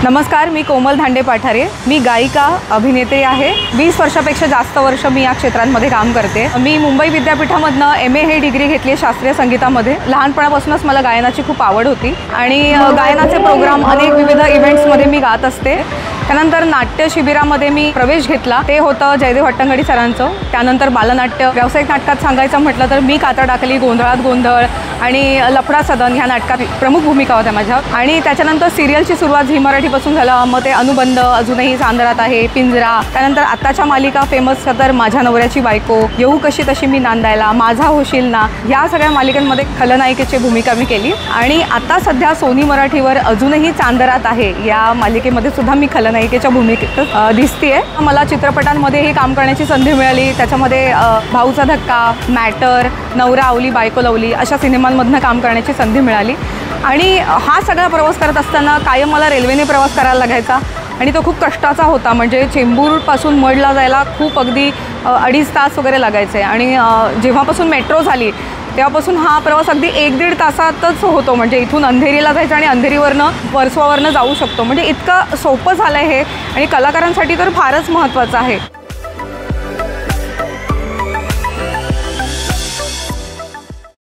नमस्कार, मी कोमल धांडे पाठारे। मी गायिका अभिनेत्री आहे। 20 वर्षापेक्षा जास्त वर्ष मी या क्षेत्रांमध्ये काम करते। मी मुंबई विद्यापीठामधनं MA ही डिग्री घेतली शास्त्रीय संगीतामध्ये। लहानपणापासूनच मला गायनाची खूप आवड होती आणि गायनाचे प्रोग्राम अनेक विविध इव्हेंट्समध्ये मी गात असते। त्यानंतर नाट्य शिबिरामध्ये मी प्रवेश घेतला, ते होतं जयदेव हट्टंगडी सरांचं। त्यानंतर बालनाट्य व्यावसायिक नाटकात सांगायचं म्हटलं तर मी कातर टाकली, गोंधळात गोंधळ आणि लफडा सदन ह्या नाटकात प्रमुख भूमिका होत्या माझ्या। आणि त्याच्यानंतर सिरियलची सुरुवात झी मराठीपासून झालं, मग ते अनुबंध, अजूनही चांदरात आहे, पिंजरा, त्यानंतर आत्ताच्या मालिका फेमस तर माझ्या नवऱ्याची बायको, येऊ कशी तशी मी नांदायला, माझा होशील ना, या सगळ्या मालिकांमध्ये खलनायिकेची भूमिका मी केली। आणि आता सध्या सोनी मराठीवर अजूनही चांदरात आहे या मालिकेमध्ये सुद्धा मी खलनायिकेच्या भूमिकेत दिसतेय। मला चित्रपटांमध्येही काम करण्याची संधी मिळाली। त्याच्यामध्ये भाऊचा धक्का, मॅटर, नवरा आवली बायको लवली अशा सिनेमांमधनं काम करण्याची संधी मिळाली। आणि हा सगळा प्रवास करत असताना कायम मला रेल्वेने प्रवास करायला लागायचा आणि तो खूप कष्टाचा होता। म्हणजे चेंबूरपासून मडला जायला खूप अगदी 2.5 तास वगैरे लागायचे। आणि जेव्हापासून मेट्रो झाली तेव्हापासून हा प्रवास अगदी 1-1.5 तासातच होतो। म्हणजे इथून अंधेरीला जायचं आणि अंधेरीवरनं वर्सोवावरनं जाऊ शकतो। म्हणजे इतकं सोपं झालं आहे हे, आणि कलाकारांसाठी तर फारच महत्त्वाचं आहे।